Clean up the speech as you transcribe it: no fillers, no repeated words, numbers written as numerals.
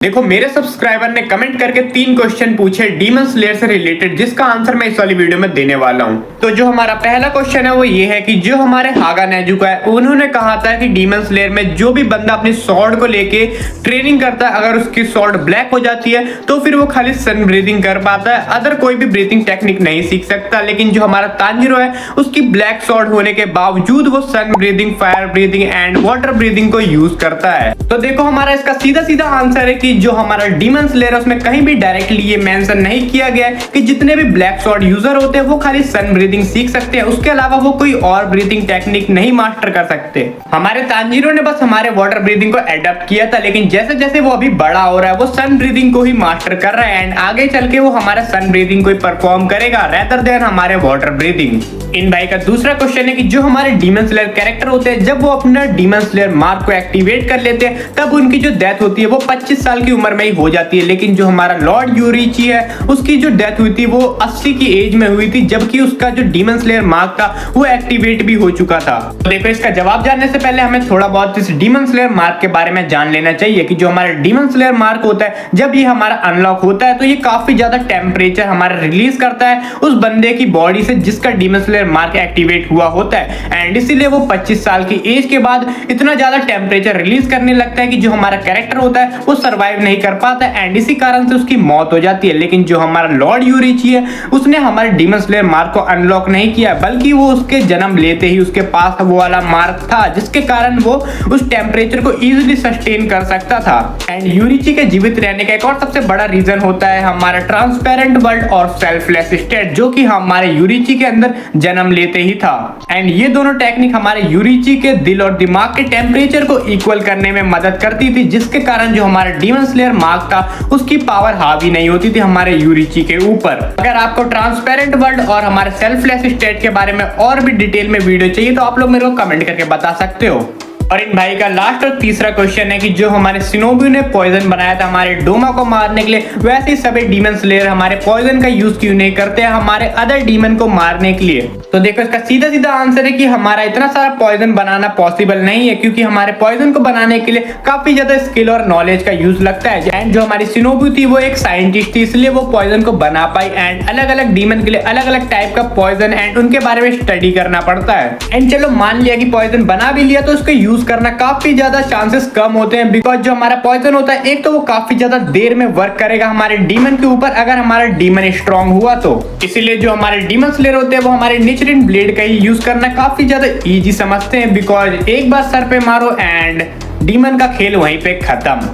देखो मेरे सब्सक्राइबर ने कमेंट करके 3 क्वेश्चन पूछे डीमन स्लेयर से रिलेटेड, जिसका आंसर मैं इस वाली वीडियो में देने वाला हूं। तो जो हमारा पहला क्वेश्चन है वो ये है कि जो हमारे हागा नेजुका है उन्होंने कहा था कि डीमन स्लेयर में जो भी बंदा अपनी स्वॉर्ड को लेके ट्रेनिंग करता है, अगर उसकी स्वॉर्ड ब्लैक हो जाती है तो फिर वो खाली सन ब्रीदिंग कर पाता है, अदर कोई भी ब्रीदिंग टेक्निक नहीं सीख सकता। लेकिन जो हमारा तांजीरो है उसकी ब्लैक स्वॉर्ड होने के बावजूद वो sun breathing, fire breathing and water breathing को यूज करता है। तो देखो हमारा इसका सीधा सीधा आंसर है कि जो हमारा डीमन स्लेयर है उसमें कहीं भी डायरेक्टली ये मेंशन नहीं किया गया है कि जितने भी ब्लैक स्वॉर्ड यूजर होते हैं वो खाली सन ब्रीदिंग सीख सकते हैं, उसके अलावा वो कोई और ब्रीदिंग टेक्निक नहीं मास्टर कर सकते। हमारे तांजीरो ने बस हमारे वाटर ब्रीदिंग को एडॉप्ट किया था, लेकिन जैसे जैसे वो अभी बड़ा हो रहा है वो सन ब्रीदिंग को ही मास्टर कर रहा है एंड आगे चल के वो हमारा सन ब्रीदिंग को ही परफॉर्म करेगा रेदर देन हमारे वाटर ब्रीदिंग। इन भाई का दूसरा क्वेश्चन है कि जो हमारे डीमन स्लेयर कैरेक्टर होते हैं जब वो अपना डीमन स्लेयर मार्क को एक्टिवेट कर लेते हैं तब उनकी जो डेथ होती है वो 25 साल की उम्र में ही हो जाती है, लेकिन जो हमारा लॉर्ड यूरिची है उसकी जो डेथ हुई थी वो 80 की एज में हुई थी, जबकि उसका जो डीमन स्लेयर मार्क था वो एक्टिवेट भी हो चुका था। तो देखो इसका जवाब जानने से पहले हमें थोड़ा बहुत इस डीमन स्लेयर मार्क के बारे में जान लेना चाहिए कि जो हमारा डीमन स्लेयर मार्क होता है जब ये हमारा अनलॉक होता है तो ये काफी ज्यादा टेम्परेचर हमारा रिलीज करता है उस बंदे की बॉडी से जिसका डीमन स्लेयर मार्क एक्टिवेट हुआ होता है एंड इसीलिए वो 25 साल की एज के बाद इतना ज्यादा टेम्परेचर रिलीज करने लगता है कि जो हमारा कैरेक्टर होता है वो सरवाइव नहीं कर पाता एंड इसी कारण से उसकी मौत हो जाती है। लेकिन जो हमारा लॉर्ड यूरिची है उसने हमारे डीमन स्लेयर मार्क को अनलॉक नहीं किया, बल्कि वो उसके जन्म लेते ही उसके पास वो वाला मार्क था जिसके कारण वो उस टेम्परेचर को इजीली सस्टेन कर सकता था। एंड यूरिची के जीवित रहने का एक और सबसे बड़ा रीजन होता है हमारा ट्रांसपेरेंट वर्ल्ड और सेल्फलेस स्टेट, जो कि हमारे यूरिची के अंदर जन्म लेते ही था। एंड ये दोनों टेक्निक हमारे यूरिची के दिल और दिमाग के टेम्परेचर को इक्वल करने में मदद करती थी, जिसके कारण जो हमारा डीमन स्लेयर मार्क था उसकी पावर हावी नहीं होती थी हमारे यूरिची के ऊपर। अगर आपको ट्रांसपेरेंट वर्ल्ड और हमारे सेल्फलेस स्टेट के बारे में और भी डिटेल में वीडियो चाहिए तो आप लोग मेरे को कमेंट करके बता सकते हो। और इन भाई का लास्ट और तीसरा क्वेश्चन है कि जो हमारे शिनोबी ने पॉइजन बनाया था हमारे डोमा को मारने के लिए, वैसे ही सभी डीमन स्लेयर हमारे पॉइजन का यूज क्यों नहीं करते हैं हमारे अदर डीमन को मारने के लिए। तो देखो इसका सीधा सीधा आंसर है कि हमारा इतना सारा पॉइजन बनाना पॉसिबल नहीं है, क्योंकि हमारे पॉइजन को बनाने के लिए काफी ज्यादा स्किल और नॉलेज का यूज लगता है। एंड जो हमारी शिनोबी थी वो एक साइंटिस्ट थी, इसलिए वो पॉइजन को बना पाई एंड अलग अलग डीमन के लिए अलग अलग टाइप का पॉइजन एंड उनके बारे में स्टडी करना पड़ता है। एंड चलो मान लिया कि पॉइजन बना भी लिया तो उसको यूज करना काफी ज्यादा चांसेस कम होते हैं, बिकॉज जो हमारा पॉइजन होता है एक तो वो काफी ज्यादा देर में वर्क करेगा हमारे डीमन के ऊपर अगर हमारा डीमन स्ट्रांग हुआ तो। इसीलिए जो हमारे डीमन स्लेयर होते हैं वो हमारे नेचुरल ब्लेड का ही यूज करना काफी ज्यादा इजी समझते हैं, बिकॉज एक बार सर पे मारो एंड डीमन का खेल वहीं पे खत्म।